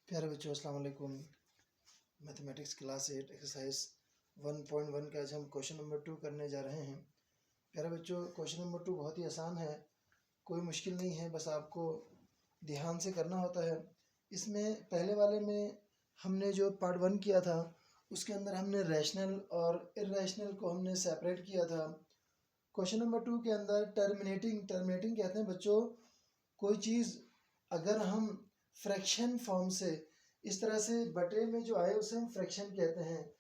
प्यारे बच्चों अस्सलाम वालेकुम। मैथमेटिक्स क्लास 8 एक्सरसाइज 1.1 का आज हम क्वेश्चन नंबर 2 करने जा रहे हैं। प्यारे बच्चों क्वेश्चन नंबर 2 बहुत ही आसान है, कोई मुश्किल नहीं है, बस आपको ध्यान से करना होता है। इसमें पहले वाले में हमने जो पार्ट 1 किया था उसके अंदर हमने रैशनल और इर्रेशनल को हमने सेपरेट किया था। क्वेश्चन नंबर 2 के अंदर टर्मिनेटिंग कहते हैं बच्चों, कोई चीज़ अगर हम फ्रैक्शन फॉर्म से इस तरह से बटे में जो आए उसे हम फ्रैक्शन कहते हैं।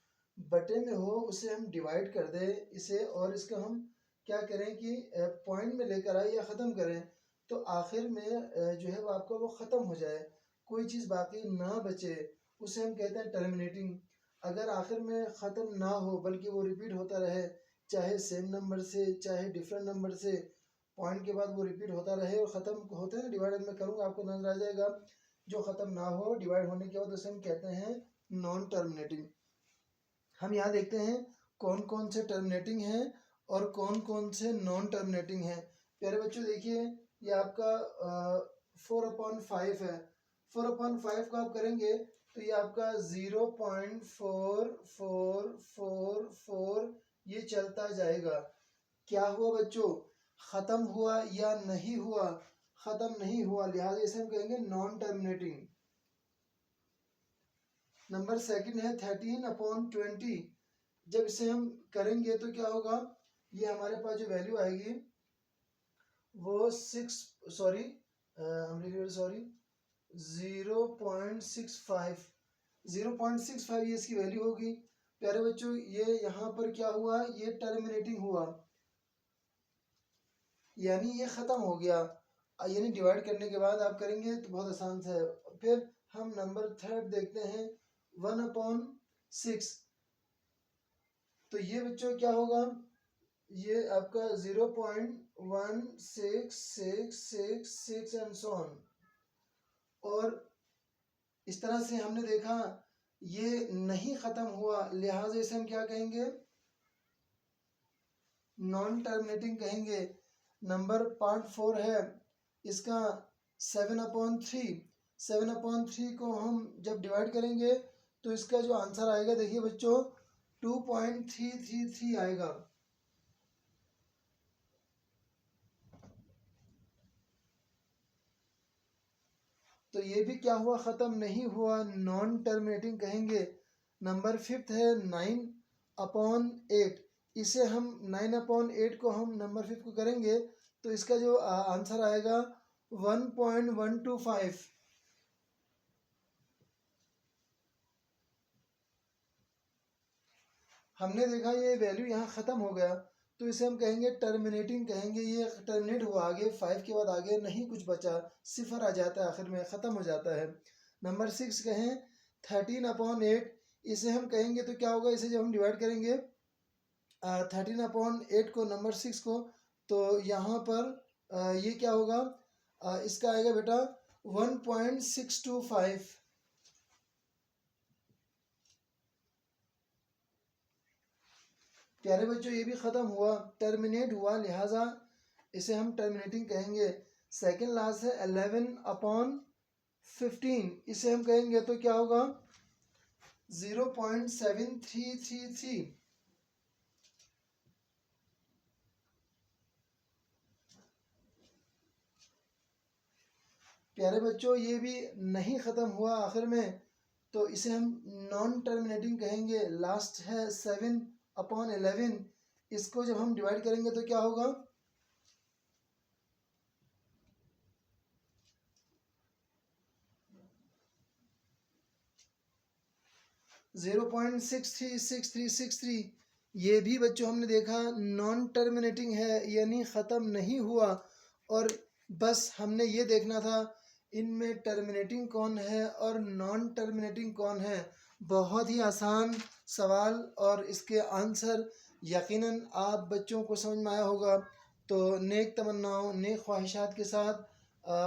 बटे में हो उसे हम डिवाइड कर दें इसे, और इसका हम क्या करें कि पॉइंट में लेकर आए या ख़त्म करें, तो आखिर में जो है वो आपका वो ख़त्म हो जाए, कोई चीज़ बाकी ना बचे, उसे हम कहते हैं टर्मिनेटिंग। अगर आखिर में ख़त्म ना हो बल्कि वो रिपीट होता रहे, चाहे सेम नंबर से चाहे डिफरेंट नंबर से, पॉइंट के बाद वो रिपीट होता रहे और ख़त्म होते हैं डिवाइड में करूँगा आपको नजर आ जाएगा, जो ख़त्म ना हो डिवाइड होने के बाद उसे हम कहते हैं नॉन टर्मिनेटिंग। हम यहाँ देखते हैं कौन कौन से टर्मिनेटिंग हैं और कौन कौन से नॉन टर्मिनेटिंग हैं। प्यारे बच्चों देखिए, ये आपका 4/5 है। 4/5 को आप करेंगे तो ये आपका 0.4444 ये चलता जाएगा। क्या हुआ बच्चों, ख़त्म हुआ या नहीं हुआ? ख़त्म नहीं हुआ, लिहाजा इसे हम कहेंगे नॉन टर्मिनेटिंग। नंबर सेकंड है 13/20। जब इसे हम करेंगे तो क्या होगा, ये हमारे पास जो वैल्यू आएगी वो 0.65 ये इसकी वैल्यू होगी। प्यारे बच्चों ये यहाँ पर क्या हुआ, ये टर्मिनेटिंग हुआ, यानी ये ख़त्म हो गया। यानी डिवाइड करने के बाद आप करेंगे तो बहुत आसान सा है। फिर हम नंबर थर्ड देखते हैं 1/6। तो ये बच्चों क्या होगा, ये आपका 0.1666 एंड सो ऑन। और इस तरह से हमने देखा ये नहीं ख़त्म हुआ, लिहाजा इसे हम क्या कहेंगे, नॉन टर्मिनेटिंग कहेंगे। नंबर पार्ट 4 है इसका 7/3। 7/3 को हम जब डिवाइड करेंगे तो इसका जो आंसर आएगा देखिए बच्चों 2.333 आएगा। तो ये भी क्या हुआ, ख़त्म नहीं हुआ, नॉन टर्मिनेटिंग कहेंगे। नंबर 5 है 9/8। इसे हम 9/8 को हम नंबर 5 को करेंगे तो इसका जो आंसर आएगा 1.125। हमने देखा ये वैल्यू यहाँ ख़त्म हो गया तो इसे हम कहेंगे टर्मिनेटिंग कहेंगे। ये टर्मिनेट हुआ, आगे 5 के बाद आगे नहीं कुछ बचा, सिफर आ जाता है, आखिर में ख़त्म हो जाता है। नंबर 6 कहें 13/8। इसे हम कहेंगे तो क्या होगा, इसे जब हम डिवाइड करेंगे 13/8 को नंबर 6 को, तो यहाँ पर ये क्या होगा, इसका आएगा बेटा 1.625। प्यारे बच्चों ये भी ख़त्म हुआ, टर्मिनेट हुआ, लिहाजा इसे हम टर्मिनेटिंग कहेंगे। सेकेंड लास्ट है 11/15। इसे हम कहेंगे तो क्या होगा 0.7333। प्यारे बच्चों ये भी नहीं ख़त्म हुआ आखिर में, तो इसे हम नॉन टर्मिनेटिंग कहेंगे। लास्ट है 7/11। इसको जब हम डिवाइड करेंगे तो क्या होगा 0.636363। ये भी बच्चों हमने देखा नॉन टर्मिनेटिंग है, यानी ख़त्म नहीं हुआ। और बस हमने ये देखना था इनमें टर्मिनेटिंग कौन है और नॉन टर्मिनेटिंग कौन है। बहुत ही आसान सवाल और इसके आंसर यकीनन आप बच्चों को समझ में आया होगा। तो नेक तमन्नाओं नेक ख्वाहिशात के साथ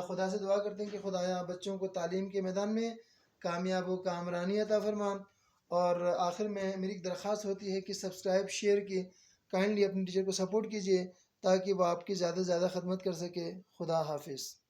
खुदा से दुआ करते हैं कि खुदाया बच्चों को तालीम के मैदान में कामयाब व कामरानी अता फरमा। और आखिर में मेरी एक दरख्वास्त होती है कि सब्सक्राइब शेयर की काइंडली अपने टीचर को सपोर्ट कीजिए ताकि वो आपकी ज़्यादा से ज़्यादा खदमत कर सके। खुदा हाफिज़।